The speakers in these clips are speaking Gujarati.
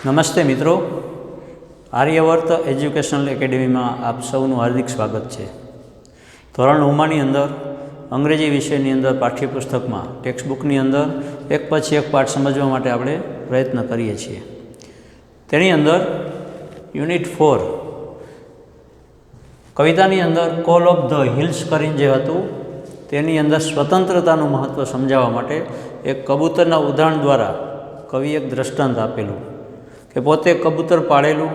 નમસ્તે મિત્રો, આર્યવર્ત એજ્યુકેશનલ એકેડેમીમાં આપ સૌનું હાર્દિક સ્વાગત છે. ધોરણ 9ની અંદર અંગ્રેજી વિષયની અંદર પાઠ્યપુસ્તકમાં ટેક્સ્ટબુકની અંદર એક પછી એક પાઠ સમજવા માટે આપણે પ્રયત્ન કરીએ છીએ. તેની અંદર યુનિટ 4 કવિતાની અંદર કોલ ઓફ ધ હિલ્સ કરીને જે હતું તેની અંદર સ્વતંત્રતાનું મહત્ત્વ સમજાવવા માટે એક કબૂતરના ઉદાહરણ દ્વારા કવિએ એક દ્રષ્ટાંત આપેલું કે પોતે કબૂતર પાળેલું,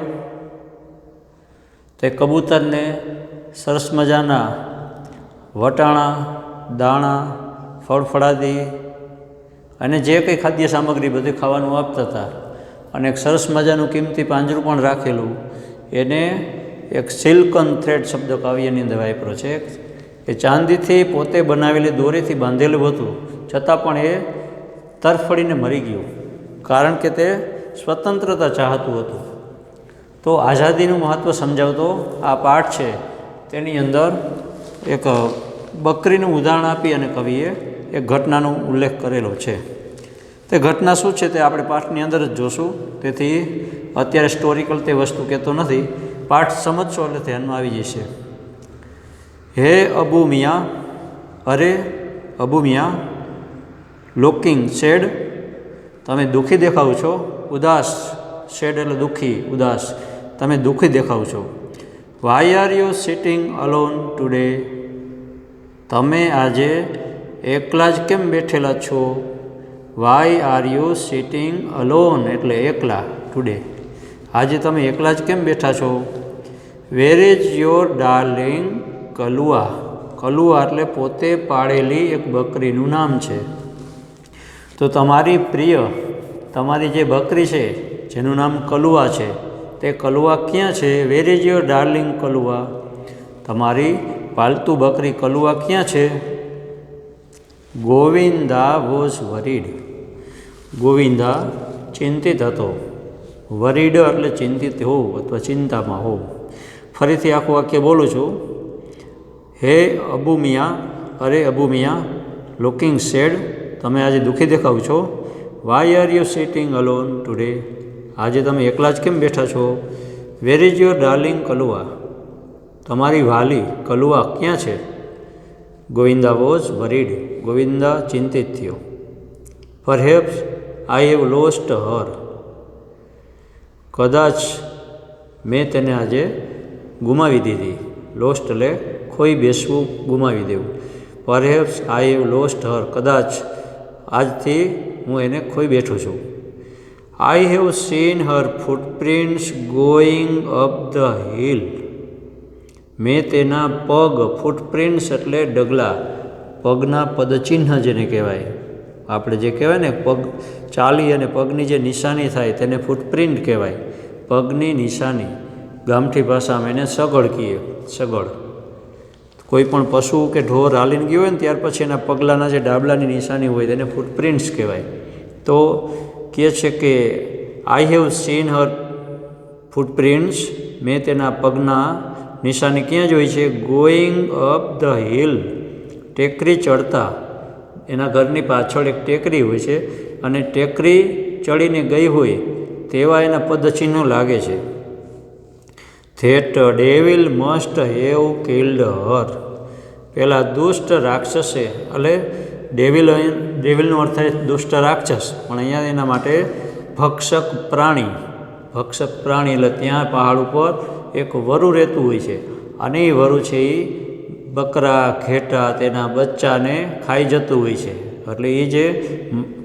તે કબૂતરને સરસ મજાના વટાણા, દાણા, ફળફળાદી અને જે કંઈ ખાદ્ય સામગ્રી બધી ખાવાનું આપતા હતા અને એક સરસ મજાનું કિંમતી પાંજરું પણ રાખેલું. એને એક સિલ્કન થ્રેડ શબ્દ કાવ્યની અંદર વાપર્યો છે કે ચાંદીથી પોતે બનાવેલી દોરીથી બાંધેલું હતું, છતાં પણ એ તરફડીને મરી ગયું, કારણ કે તે સ્વતંત્રતા ચાહતું હતું. તો આઝાદીનું મહત્ત્વ સમજાવતો આ પાઠ છે. તેની અંદર એક બકરીનું ઉદાહરણ આપી અને કવિએ એક ઘટનાનો ઉલ્લેખ કરેલો છે. તે ઘટના શું છે તે આપણે પાઠની અંદર જ જોશું, તેથી અત્યારે સ્ટોરિકલ તે વસ્તુ કહેતો નથી. પાઠ સમજશો એટલે ધ્યાનમાં આવી જશે. હે અબુ મિયા, અરે અબુ મિયા, લુકિંગ સેડ, તમે દુઃખી દેખાવ છો. ઉદાસ, સેડ એટલે દુઃખી, ઉદાસ, તમે દુઃખી દેખાવ છો. Why are you sitting alone today, તમે આજે એકલા જ કેમ બેઠેલા છો. Why are you sitting alone એટલે એકલા, ટુડે આજે તમે એકલા જ કેમ બેઠા છો. Where is your darling Kalua, Kalua એટલે પોતે પાળેલી એક બકરીનું નામ છે. તો તમારી પ્રિય, તમારી જે બકરી છે જેનું નામ કલુઆ છે, તે કલુઆ ક્યાં છે. વેર ઇઝ યોર ડાર્લિંગ કલુઆ, તમારી પાલતુ બકરી કલુઆ ક્યાં છે. ગોવિંદા વોઝ વરીડ, ગોવિંદા ચિંતિત હતો. વરીડ એટલે ચિંતિત હોવું અથવા ચિંતામાં હોવું. ફરીથી આખું વાક્ય બોલું છું. હે અબુ મિયા, અરે અબુ મિયા, લુકિંગ સેડ, તમે આજે દુઃખી દેખાવ છો. Why are you sitting alone today, આજે તમે એકલા જ કેમ બેઠા છો. Where is your darling Kalua, તમારી વાલી કલુઆ ક્યાં છે. ગોવિંદા વોઝ વરીડ, ગોવિંદા ચિંતિત થયો. Perhaps I have lost her, કદાચ મેં તેને આજે ગુમાવી દીધી. લોસ્ટ એટલે ખોઈ બેસવું, ગુમાવી દેવું. Perhaps I have lost her, કદાચ આજથી હું એને ખોઈ બેઠો છું. I have seen Har footprints going up the hill, મેં તેના પગ, ફૂટપ્રિન્ટ્સ એટલે ડગલા, પગના પદચિહ્ન જેને કહેવાય. આપણે જે કહેવાય ને પગ ચાલી અને પગની જે નિશાની થાય તેને ફૂટપ્રિન્ટ કહેવાય. પગની નિશાની, ગામઠી ભાષામાં એને સગડ કહીએ. સગડ, કોઈ પણ પશુ કે ઢોર હાલીને ગયો હોય ને ત્યાર પછી એના પગલાંના જે ડાબલાની નિશાની હોય તેને ફૂટપ્રિન્ટ્સ કહેવાય. તો કહે છે કે I have seen Har footprints, મેં તેના પગના નિશાની ક્યાં જોઈ છે. ગોઈંગ અપ ધ હિલ, ટેકરી ચડતા. એના ઘરની પાછળ એક ટેકરી હોય છે અને ટેકરી ચડીને ગઈ હોય તેવા એના પદચિહ્નો લાગે છે. That devil must have killed her, પહેલાં દુષ્ટ રાક્ષસે, એટલે ડેવિલનો અર્થ થાય દુષ્ટ રાક્ષસ, પણ અહીંયા એના માટે ભક્ષક પ્રાણી, ભક્ષક પ્રાણી એટલે ત્યાં પહાડ ઉપર એક વરુ રહેતું હોય છે અને એ વરુ છે એ બકરા, ઘેટા, તેના બચ્ચાને ખાઈ જતું હોય છે. એટલે એ જે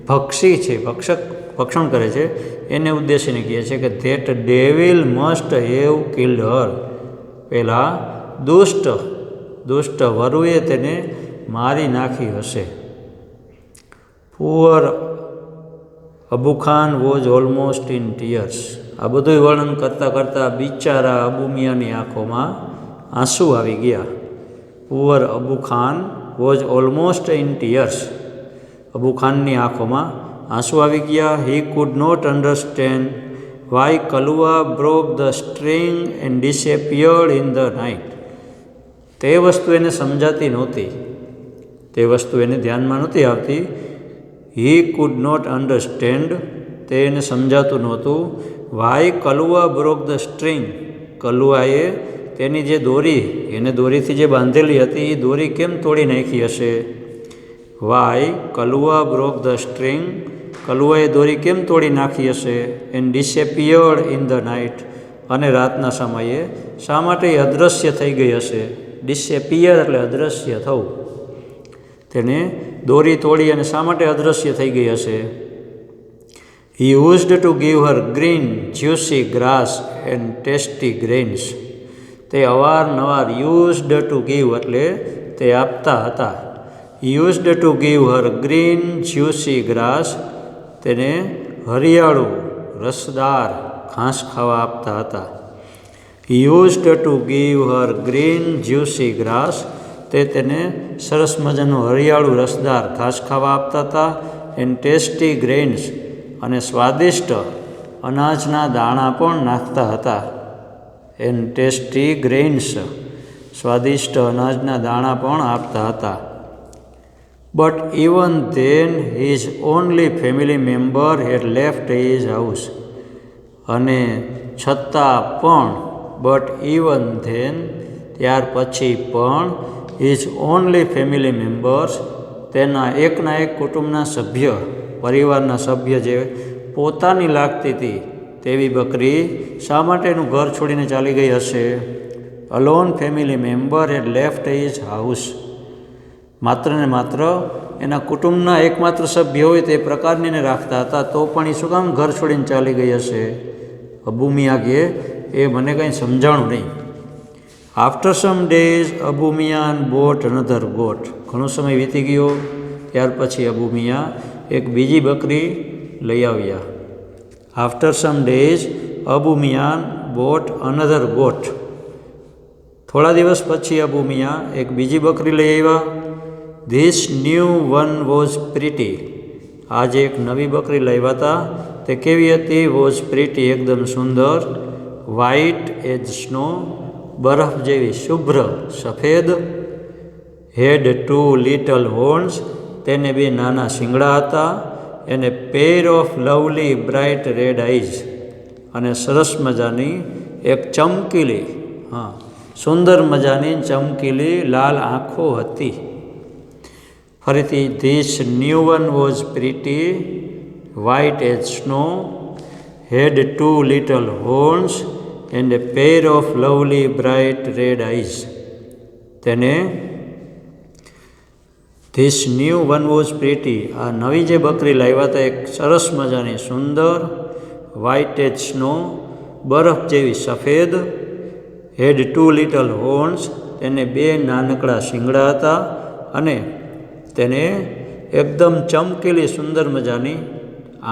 ભક્ષી છે, ભક્ષણ કરે છે, એને ઉદ્દેશીને કહે છે કે that devil must have killed her, પહેલાં દુષ્ટ વરુએ તેને મારી નાખી હશે. Poor Abu Khan was almost in tears, આ બધું વર્ણન કરતાં કરતાં બિચારા અબુ મિયાની આંખોમાં આંસુ આવી ગયા. Poor Abu Khan was almost in tears, Abu ખાનની આંખોમાં આંસુ આવી ગયા. He could not understand why Kalua broke the string and disappeared in the night, તે વસ્તુ એને સમજાતી નહોતી, તે વસ્તુ એને ધ્યાનમાં નહોતી આવતી. હી કુડ નોટ અન્ડરસ્ટેન્ડ, તે એને સમજાતું નહોતું. Why Kalua broke the string, કલુઆએ તેની જે દોરી, એને દોરીથી જે બાંધેલી હતી એ દોરી કેમ તોડી નાખી હશે? Why Kalua broke the string, કલુઆએ દોરી કેમ તોડી નાખી હશે? And disappeared in the night, અને રાતના સમયે શા માટે એ અદૃશ્ય થઈ ગઈ હશે? ડિસએપિયર એટલે અદૃશ્ય થવું. તેને દોરી તોડી અને શા માટે અદૃશ્ય થઈ ગઈ હશે? He used to give her green juicy grass and tasty grains. તે અવારનવાર યુઝડ ટુ ગીવ એટલે તે આપતા હતા. Used to give her green juicy grass, તેને હરિયાળું રસદાર ઘાસ ખાવા આપતા હતા. Used to give her green juicy grass, તે તેને સરસ મજાનું હરિયાળું રસદાર ઘાસ ખાવા આપતા હતા. એન્ડ ટેસ્ટી ગ્રેન્સ, અને સ્વાદિષ્ટ અનાજના દાણા પણ નાખતા હતા. એન્ડ ટેસ્ટી ગ્રેન્સ, સ્વાદિષ્ટ અનાજના દાણા પણ આપતા હતા. But even then his only family member head left his house. અને છતાં પણ, બટ ઇવન ધેન, ત્યાર પછી પણ, હિઝ ઓનલી ફેમિલી મેમ્બર્સ, તેના એકના એક કુટુંબના સભ્ય, પરિવારના સભ્ય જે પોતાની લાગતી હતી તેવી બકરી શા માટે એનું ઘર છોડીને ચાલી ગઈ હશે? અલોન ફેમિલી મેમ્બર હેડ લેફ્ટ હિઝ હાઉસ. માત્ર ને માત્ર એના કુટુંબના એકમાત્ર સભ્ય હોય તે પ્રકારનીને રાખતા હતા, તો પણ એ શું કામ ઘર છોડીને ચાલી ગઈ હશે? અબુ મિયાં કહે એ મને કંઈ સમજાણું નહીં. After some days Abu Miyan bought another goat. ઘણો સમય વીતી ગયો, ત્યાર પછી અબુ મિયાં એક બીજી બકરી લઈ આવ્યા. After some days Abu Miyan bought another goat. થોડા દિવસ પછી અબુ મિયાં એક બીજી બકરી લઈ આવ્યા. This new one was pretty. આજે એક નવી બકરી લાવ્યા હતા, તે કેવી હતી? વોઝ પ્રીટી, એકદમ સુંદર. વ્હાઇટ એઝ સ્નો, બરફ જેવી શુભ્ર સફેદ. હેડ ટુ લિટલ હોર્ન્સ, તેને બે નાના શિંગડા હતા. એને પેર of lovely bright red eyes, અને સરસ મજાની એક ચમકીલી, સુંદર મજાની ચમકીલી લાલ આંખો હતી. ફરીથી, this new one was pretty, white as snow, had two little horns and a pair of lovely bright red eyes. તેને this new one was pretty, આ નવી જે બકરી લાવ્યા હતા એક સરસ મજાની સુંદર, વ્હાઇટ એઝ સ્નો, બરફ જેવી સફેદ. હેડ ટુ લિટલ હોર્ન્સ, તેને બે નાનકડા શિંગડા હતા. અને તેને એકદમ ચમકેલી સુંદર મજાની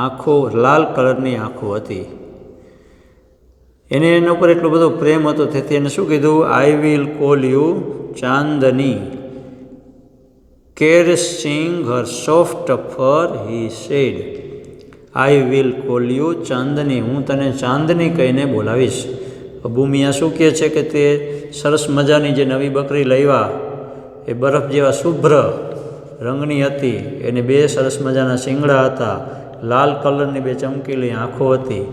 આંખો, લાલ કલરની આંખો હતી. એને એના ઉપર એટલો બધો પ્રેમ હતો, તેથી એને શું કીધું? I will call you Chandni. caressing her soft fur, he said. I will call you ચાંદની. હું તને ચાંદની કહીને બોલાવીશ. અબુ મિયાં શું કહે છે કે તે સરસ મજાની જે નવી બકરી લાવ્યા એ બરફ જેવા શુભ્ર રંગની હતી. એને બે સરસ મજાના શિંગડા હતા, લાલ કલરની બે ચમકીલી આંખો હતી,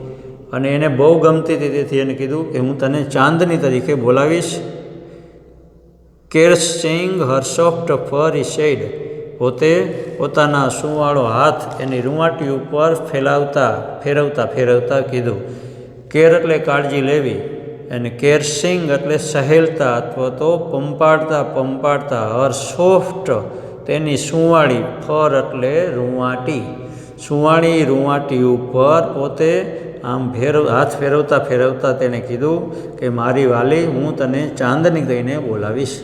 અને એને બહુ ગમતી હતી. તેથી એને કીધું કે હું તને ચાંદની તરીકે બોલાવીશ. caressing her soft fur, he said. પોતે પોતાના સુંવાળો હાથ એની રૂંવાટી ઉપર ફેરવતા કીધું. કેર એટલે કાળજી લેવી, અને કેરસિંગ એટલે સહેલતા અથવા તો પંપાડતા. હર સોફ્ટ, તેની સુંવાળી, ફર એટલે રૂંવાટી, સુંવાળી રૂંવાટી ઉપર પોતે આમ હાથ ફેરવતા તેણે કીધું કે મારી વાલી, હું તને ચાંદની કહીને બોલાવીશ.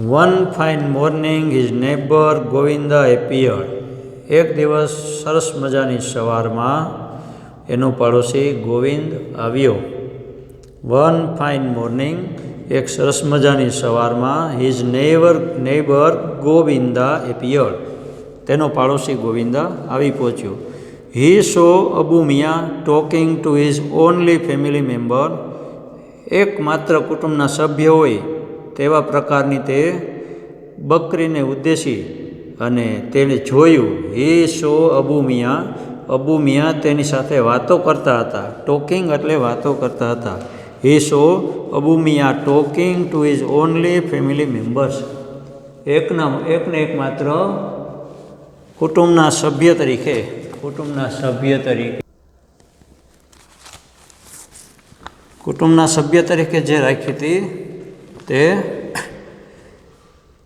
One fine morning his neighbor Govinda appeared. એક દિવસ સરસ મજાની સવારમાં એનો પાડોશી ગોવિંદ આવ્યો. One fine morning, એક સરસ મજાની સવારમાં his neighbor Govinda appeared. તેનો પાડોશી ગોવિંદા આવી પહોંચ્યો. He saw Abu Miyan talking to his only family member. એકમાત્ર કુટુંબના સભ્ય હોય તેવા પ્રકારની તે બકરીને ઉદ્દેશી અને તેણે જોયું. હી સો અબુ મિયાં. અબુ મિયાં તેની સાથે વાતો કરતા હતા. ટોકિંગ એટલે વાતો કરતા હતા. He saw Abu Miyan talking to his only family members. એકને એક માત્ર કુટુંબના સભ્ય તરીકે જે રાખી હતી તે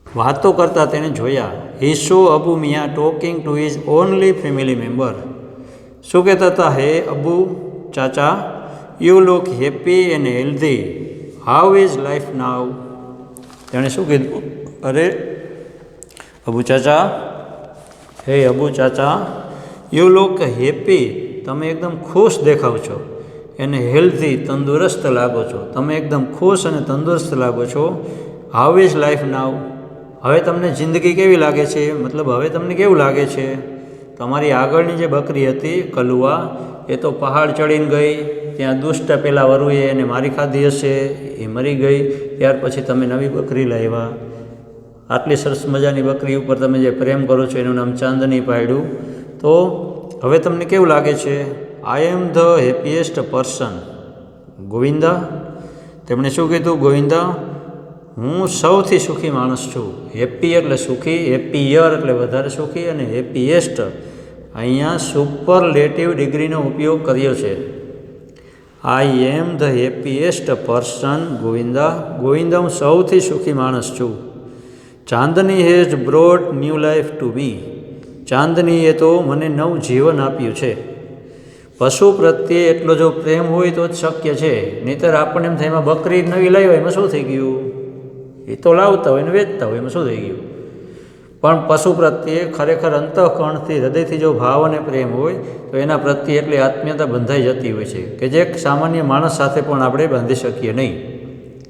વાતો કરતા તેને જોયા. He saw Abu Miyan talking to his only family member. શું કહેતા હતા? Hey Abu chacha, you look happy and healthy. How is life now? તેણે શું કીધું? અરે અબુ ચાચા, hey Abu chacha, you look happy. તમે એકદમ ખુશ દેખાવ છો. એને હેલ્ધી, તંદુરસ્ત લાગો છો. તમે એકદમ ખુશ અને તંદુરસ્ત લાગો છો. હાઉ ઇઝ લાઈફ નાવ? હવે તમને જિંદગી કેવી લાગે છે? મતલબ હવે તમને કેવું લાગે છે? તમારી આગળની જે બકરી હતી કલુઆ, એ તો પહાડ ચડીને ગઈ. ત્યાં દુષ્ટ પેલા વરુએ એને મારી ખાધી હશે, એ મરી ગઈ. ત્યાર પછી તમે નવી બકરી લાવ્યા. આટલી સરસ મજાની બકરી ઉપર તમે જે પ્રેમ કરો છો એનું નામ ચાંદની પાડ્યું. તો હવે તમને કેવું લાગે છે? I am the happiest person Govinda. તેમણે શું કીધું? ગોવિંદા, હું સૌથી સુખી માણસ છું. હેપી એટલે સુખી, હેપીયર એટલે વધારે સુખી, અને હેપીએસ્ટ અહીંયા સુપરલેટિવ ડિગ્રીનો ઉપયોગ કર્યો છે. I am the happiest person Govinda. Govinda, હું સૌથી સુખી માણસ છું. Chandni has brought new life to me. ચાંદનીએ તો મને નવું જીવન આપ્યું છે. પશુ પ્રત્યે એટલો જો પ્રેમ હોય તો જ શક્ય છે. નહીંતર આપણને એમ થાય એમાં બકરી નવી લાવ્યા એમાં શું થઈ ગયું? એ તો લાવતા હોય ને વેચતા હોય, એમાં શું થઈ ગયું? પણ પશુ પ્રત્યે ખરેખર અંતઃકરણથી, હૃદયથી જો ભાવ અને પ્રેમ હોય તો એના પ્રત્યે એટલી આત્મીયતા બંધાઈ જતી હોય છે કે જે સામાન્ય માણસ સાથે પણ આપણે બાંધી શકીએ નહીં.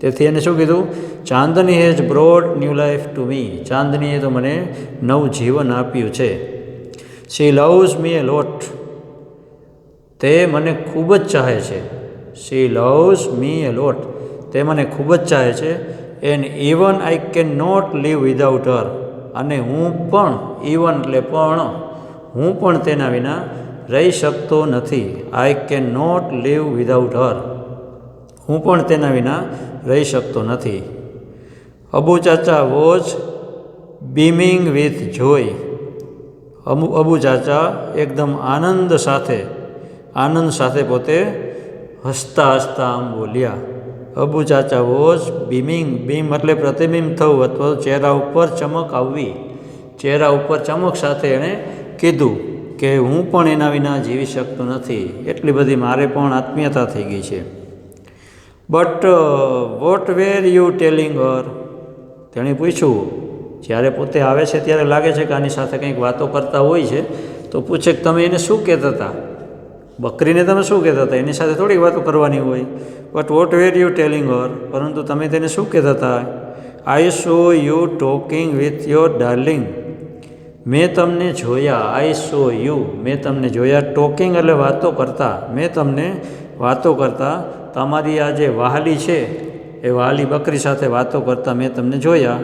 તેથી એને શું કીધું? Chandni has brought new life to me. ચાંદનીએ તો મને નવું જીવન આપ્યું છે. She loves me a lot. તે મને ખૂબ જ ચાહે છે. She loves me a lot. તે મને ખૂબ જ ચાહે છે. And even I can not live without her. અને હું પણ, ઇવન એટલે પણ, હું પણ તેના વિના રહી શકતો નથી. I can not live without her. હું પણ તેના વિના રહી શકતો નથી. Abu chacha was beaming with joy. Abu ચાચા એકદમ આનંદ સાથે પોતે હસતા આમ બોલ્યા. Abu chacha was beaming. Beam એટલે પ્રતિબિંબ થવું અથવા ચહેરા ઉપર ચમક આવવી. ચહેરા ઉપર ચમક સાથે એણે કીધું કે હું પણ એના વિના જીવી શકતો નથી. એટલી બધી મારે પણ આત્મીયતા થઈ ગઈ છે. But what were you telling her? તેણે પૂછ્યું. જ્યારે પોતે આવે છે ત્યારે લાગે છે કે આની સાથે કંઈક વાતો કરતા હોય છે, તો પૂછે કે તમે એને શું કહેતા હતા? બકરીને તમે શું કહેતા હતા? એની સાથે થોડીક વાતો કરવાની હોય. But what were you telling her? પરંતુ તમે તેને શું કહેતા હતા? I saw you talking with your darling. મેં તમને જોયા. આઈ સો યુ, મેં તમને જોયા. ટોકિંગ એટલે વાતો કરતા. મેં તમને વાતો કરતા, તમારી આ જે વહાલી છે એ વહાલી બકરી સાથે વાતો કરતા મેં તમને જોયા.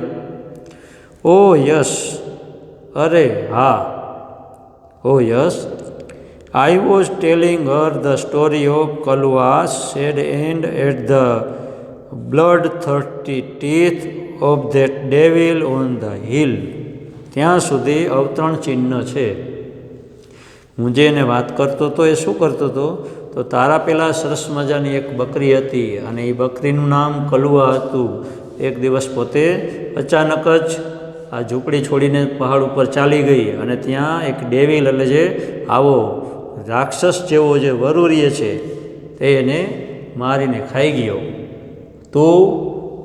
ઓ યસ, અરે હા, ઓ yes. I was telling her the story of Kalua's sad end at the bloodthirsty teeth of that devil on the hill. ત્યાં સુધી અવતરણ ચિહ્ન છે. હું જે એને વાત કરતો હતો એ શું કરતો હતો? તો તારા પહેલાં સરસ મજાની એક બકરી હતી અને એ બકરીનું નામ કલુઆ હતું. એક દિવસ પોતે અચાનક જ આ ઝૂંપડી છોડીને પહાડ ઉપર ચાલી ગઈ અને ત્યાં એક ડેવિલ એટલે જે આવો રાક્ષસ જેવો જે વરુરીએ છે તે એને મારીને ખાઈ ગયો. તું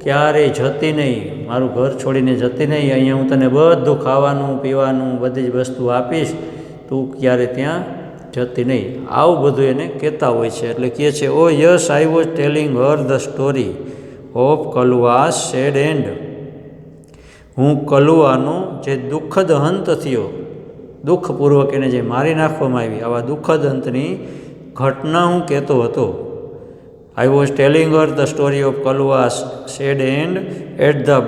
ક્યારેય જતી નહીં, મારું ઘર છોડીને જતી નહીં. અહીંયા હું તને બધું ખાવાનું પીવાનું બધી જ વસ્તુ આપીશ, તું ક્યારે ત્યાં જતી નહીં. આવું બધું એને કહેતા હોય છે. એટલે કહે છે, oh yes, I was telling her the story of Kalua's sad end. હું કલુઆનો જે દુઃખદ અંત થયો, દુઃખપૂર્વક એને જે મારી નાખવામાં આવી, આવા દુઃખદ અંતની ઘટના હું કહેતો હતો. I was telling her the story of Kalua's sad end at the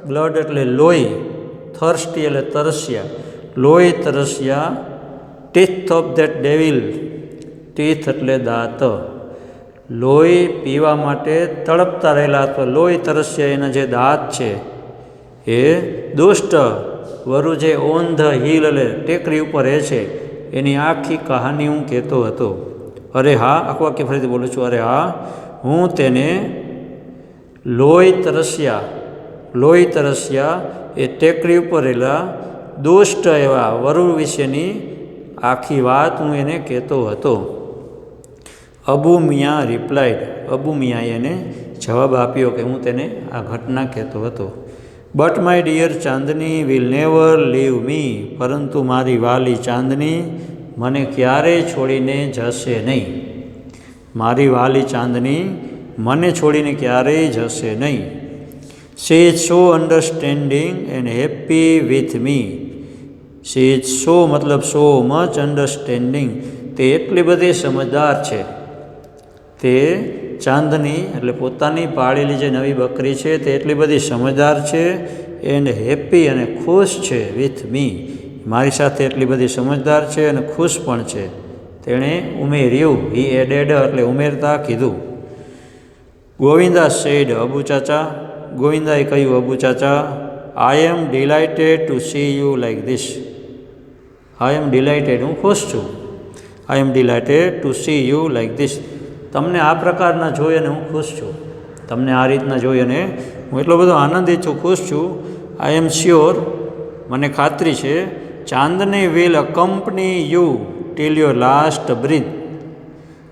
blood એટલે લોહી, થર્સ્ટી એટલે તરસ્યા, લોહી તરસ્યા, teeth of that devil, teeth એટલે દાંત, લોહી પીવા માટે તડપતા રહેલા અથવા લોહી તરસ્યા એના જે દાંત છે એ દુષ્ટ વરુ જે ઓન ધ હિલ એટલે ટેકરી ઉપર રહે છે એની આખી કહાની હું કહેતો હતો. અરે હા, આખું વાક્ય ફરીથી બોલું છું. અરે હા, હું તેને લોહી તરસ્યા એ ટેકરી ઉપર રહેલા દુષ્ટ એવા વરુ વિશેની આખી વાત હું એને કહેતો હતો. અબુ મિયા રિપ્લાઇડ, અબુ મિયાએ એને જવાબ આપ્યો કે હું તેને આ ઘટના કહેતો હતો. But my dear Chandni will never leave me, પરંતુ મારી વાલી ચાંદની મને ક્યારેય છોડીને જશે નહીં. મારી વાલી ચાંદની મને છોડીને ક્યારેય જશે નહીં. She is so understanding and happy with me. She is so મતલબ સો મચ અન્ડરસ્ટેન્ડિંગ, તે એટલી બધી સમજદાર છે. તે ચાંદની એટલે પોતાની પાળેલી જે નવી બકરી છે તે એટલી બધી સમજદાર છે. એન્ડ હેપી અને ખુશ છે વિથ મી, મારી સાથે એટલી બધી સમજદાર છે અને ખુશ પણ છે. તેણે ઉમેર્યું, હી એડેડ એટલે ઉમેરતા કીધું. ગોવિંદા સેડ, અબુ ચાચા, ગોવિંદાએ કહ્યું, અબુ ચાચા, I am delighted to see you like this. I am delighted, હું ખુશ છું. I am delighted to see you like this, તમને આ પ્રકારના જોઈ અને હું ખુશ છું. તમને આ રીતના જોઈ અને હું એટલો બધો આનંદિત છું, ખુશ છું. આઈ એમ શ્યોર, મને ખાતરી છે. Chandni will accompany you till your last breath.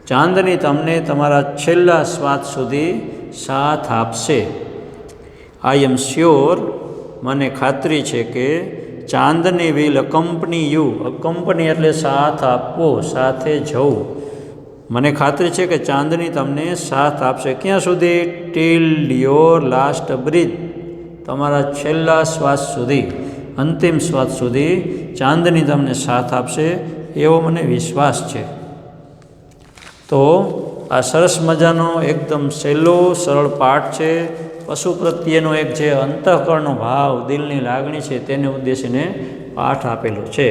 Chandni તમને તમારા છેલ્લા શ્વાસ સુધી સાથ આપશે. આઈ એમ શ્યોર, મને ખાતરી છે કે ચાંદની વિલ અકમ્પની યુ, અકમ્પની એટલે સાથ આપવો, સાથે જવું. મને ખાતરી છે કે ચાંદની તમને સાથ આપશે. ક્યાં સુધી? ટિલ યોર લાસ્ટ બ્રીથ, તમારા છેલ્લા શ્વાસ સુધી, અંતિમ શ્વાસ સુધી ચાંદની તમને સાથ આપશે એવો મને વિશ્વાસ છે. તો આ સરસ મજાનો એકદમ સહેલો સરળ પાઠ છે. પશુ પ્રત્યેનો એક જે અંતઃકરણનો ભાવ, દિલની લાગણી છે તેને ઉદ્દેશીને પાઠ આપેલો છે.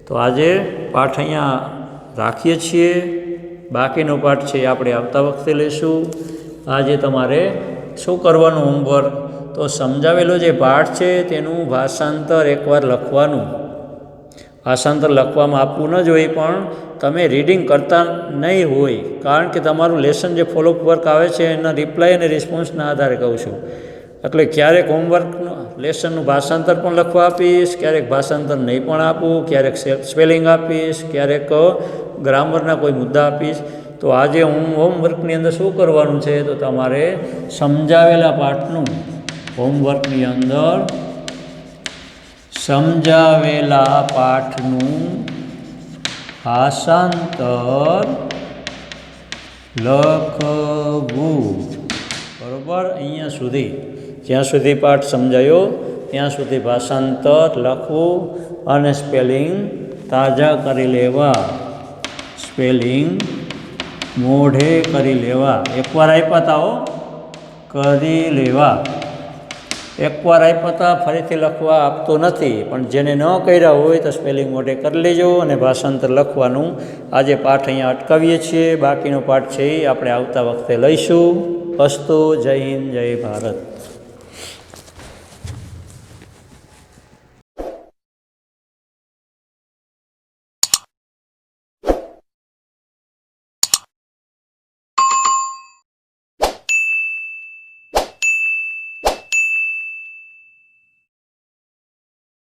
તો આજે પાઠ અહીંયા રાખીએ છીએ. બાકીનો પાઠ છે આપણે આવતા વખતે લઈશું. આજે તમારે શું કરવાનું હોમવર્ક? તો સમજાવેલો જે પાઠ છે તેનું ભાષાંતર એકવાર લખવાનું. ભાષાંતર લખવામાં આપવું ન જોઈએ, પણ તમે રીડિંગ કરતા નહીં હોય, કારણ કે તમારું લેસન જે ફોલોઅપ વર્ક આવે છે એના રિપ્લાય અને રિસ્પોન્સના આધારે કહું છું. એટલે ક્યારેક હોમવર્કનું લેસનનું ભાષાંતર પણ લખવા આપીશ, ક્યારેક ભાષાંતર નહીં પણ આપું, ક્યારેક સ્પેલિંગ આપીશ, ક્યારેક ગ્રામરના કોઈ મુદ્દા આપીશ. તો આજે હું હોમવર્કની અંદર શું કરવાનું છે, તો તમારે સમજાવેલા પાઠનું હોમવર્કની અંદર સમજાવેલા પાઠનું ભાષાંતર લખવું. બરાબર? અહીંયા સુધી, જ્યાં સુધી પાઠ સમજાયો ત્યાં સુધી ભાષાંતર લખવું અને સ્પેલિંગ તાજા કરી લેવા, સ્પેલિંગ મોઢે કરી લેવા. એકવાર આપ્યા હતા કરી લેવા, એકવાર આપ્યા હતા ફરીથી લખવા આપતો નથી, પણ જેને ન કર્યા હોય તો સ્પેલિંગ મોઢે કરી લેજો અને ભાષાંતર લખવાનું. આજે પાઠ અહીંયા અટકાવીએ છીએ. બાકીનો પાઠ છે એ આપણે આવતા વખતે લઈશું. અસ્તુ. જય હિન્દ, જય ભારત.